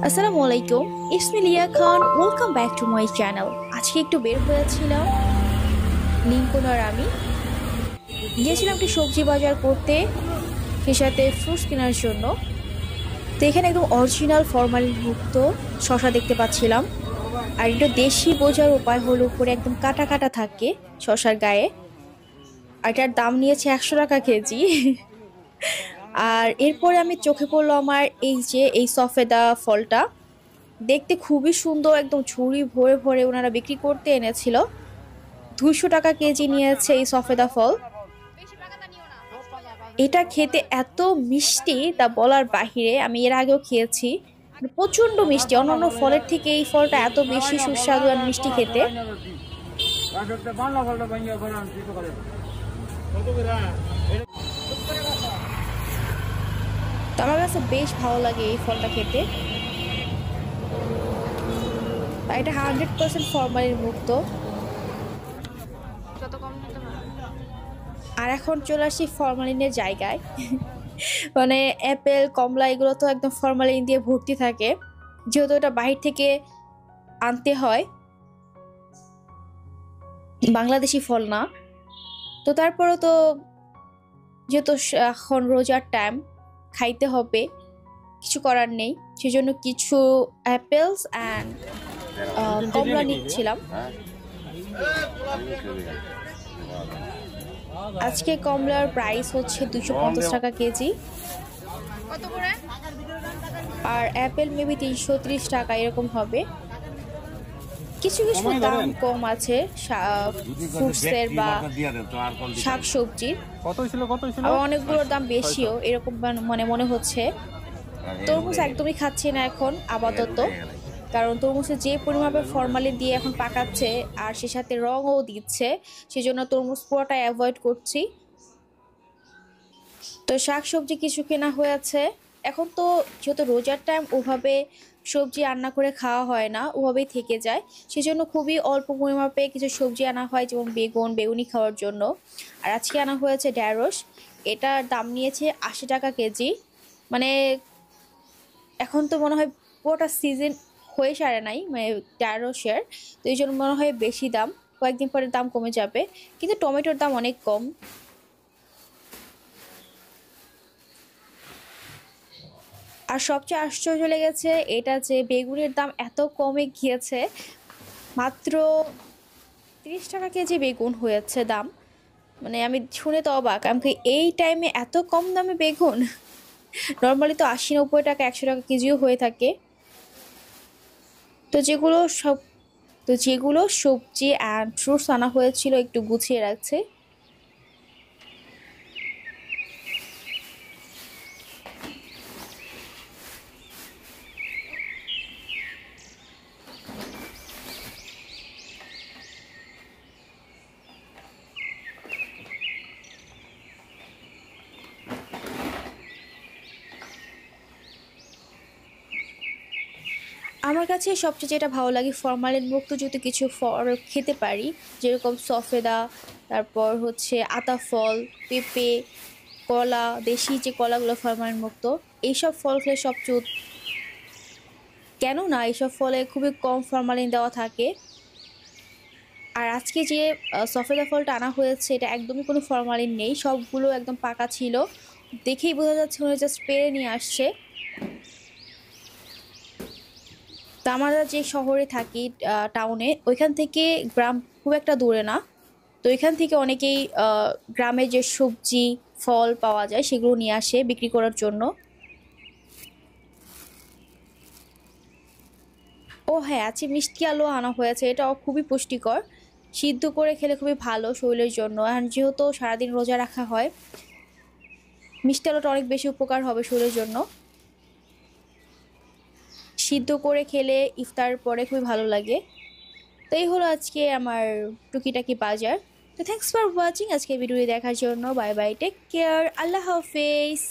আসসালামু আলাইকুম, it's me Liya Khan. Welcome back to my channel. আজকে একটু বের হয়েছিলাম, লিঙ্কন আর আমি গিয়েছিলাম একটি সবজি বাজার করতে, সে সাথে ফ্রুটস কেনার জন্য। তো এখানে একদম অরিজিনাল ফরমালিন মুক্ত শশা দেখতে পাচ্ছিলাম। আর এটা দেশি বোঝার উপায় হলো উপরে একদম কাটা কাটা থাকে শশার গায়ে। আর এটার দাম নিয়েছে 100 টাকা কেজি। আর এরপরে আমি চোখে পড়লো আমার এই সফেদা ফলটা। দেখতে খুবই সুন্দর, একদম ঝুড়ি ভরে ভরে ওনারা বিক্রি করতে এনেছিল। 200 টাকা কেজি নিয়েছে এই সফেদা ফল। এটা খেতে এত মিষ্টি তা বলার বাহিরে। আমি এর আগেও খেয়েছি, মানে প্রচন্ড মিষ্টি। অন্যান্য ফলের থেকে এই ফলটা এত বেশি সুস্বাদু আর মিষ্টি খেতে। তো আমার কাছে বেশ ভালো লাগে এই ফলটা খেতে। আর এটা 100% ফরমালিন মুক্ত। আর এখন চলে আসি ফরমালিনের জায়গায়। মানে অ্যাপেল, কমলা এগুলো তো একদম ফরমালিন দিয়ে ভর্তি থাকে, যেহেতু এটা বাহির থেকে আনতে হয়, বাংলাদেশি ফল না। তো তারপরে তো যেহেতু এখন রোজার টাইম, খাইতে হবে, কিছু করার নেই, সেজন্য কিছু অ্যাপেলস অ্যান্ড কমলা নিচ্ছিলাম। আজকে কমলার প্রাইস হচ্ছে 250 টাকা কেজি। আর অ্যাপেল মেবি 330 টাকা এরকম হবে। কিছু কিছু দাম কম আছে ফ্রুটসের বা শাক সবজির। আবার অনেকগুলোর দাম বেশিও এরকম মনে হচ্ছে। তরমুজ একদমই খাচ্ছি না এখন আপাতত, কারণ তরমুজে যে পরিমাপে ফরমালিন দিয়ে এখন পাকাচ্ছে আর সে সাথে রঙও দিচ্ছে, সেজন্য তরমুজ পুরোটা অ্যাভয়েড করছি। তো শাক সবজি কিছু কেনা হয়েছে। এখন তো যেহেতু রোজার টাইম, ওভাবে সবজি রান্না করে খাওয়া হয় না, ওভাবেই থেকে যায়। সেজন্য খুবই অল্প পরিমাপে কিছু সবজি আনা হয়, যেমন বেগুনি খাওয়ার জন্য। আর আজকে আনা হয়েছে ঢ্যাঁড়স। এটার দাম নিয়েছে 80 টাকা কেজি। মানে এখন তো মনে হয় পুরোটা সিজন হয়ে সারে নাই, মানে ঢ্যাঁড়সের। তো এই জন্য মনে হয় বেশি দাম, কয়েকদিন পরে দাম কমে যাবে। কিন্তু টমেটোর দাম অনেক কম। আর সবচেয়ে আশ্চর্য লেগেছে এটা যে বেগুনের দাম এত কমে গিয়েছে, মাত্র 30 টাকা কেজি বেগুন হয়েছে দাম। মানে আমি শুনে তো অবাক, আমি এই টাইমে এত কম দামে বেগুন। নর্মালি তো 80-90 টাকা, 100 টাকা কেজিও হয়ে থাকে। তো যেগুলো সবজি অ্যান্ড ফ্রুটস আনা হয়েছিল একটু গুছিয়ে রাখছে। আমার কাছে সবচেয়ে যেটা ভালো লাগে, ফরমালিন মুক্ত যদি কিছু ফল খেতে পারি, যেরকম সফেদা, তারপর হচ্ছে আতা ফল, পেঁপে, কলা, দেশি যে কলাগুলো ফরমালিন মুক্ত, এইসব ফল খেলে সবচেয়ে কেননা এইসব ফলে খুবই কম ফরমালিন দেওয়া থাকে। আর আজকে যে সফেদা ফলটা আনা হয়েছে, এটা একদমই কোনো ফরমালিন নেই, সবগুলো একদম পাকা ছিল। দেখেই বোঝা যাচ্ছে মনে জাস্ট পেরে নিয়ে আসছে। তো আমরা যে শহরে থাকি, টাউনে, ওইখান থেকে গ্রাম খুব একটা দূরে না। তো এখান থেকে অনেকেই গ্রামে যে সবজি ফল পাওয়া যায় সেগুলো নিয়ে আসে বিক্রি করার জন্য। ও হ্যাঁ, আছে মিষ্টি আলু আনা হয়েছে, এটাও খুবই পুষ্টিকর। সিদ্ধ করে খেলে খুবই ভালো শরীরের জন্য। আর যেহেতু সারাদিন রোজা রাখা হয়, মিষ্টি আলুটা অনেক বেশি উপকার হবে শরীরের জন্য। সিদ্ধ করে খেলে ইফতার পরে খুবই ভালো লাগে। তো এই হলো আজকে আমার টুকিটাকি বাজার। তো থ্যাংকস ফর ওয়াচিং, আজকে ভিডিওটি দেখার জন্য। বাই বাই, টেক কেয়ার, আল্লাহ হাফেজ।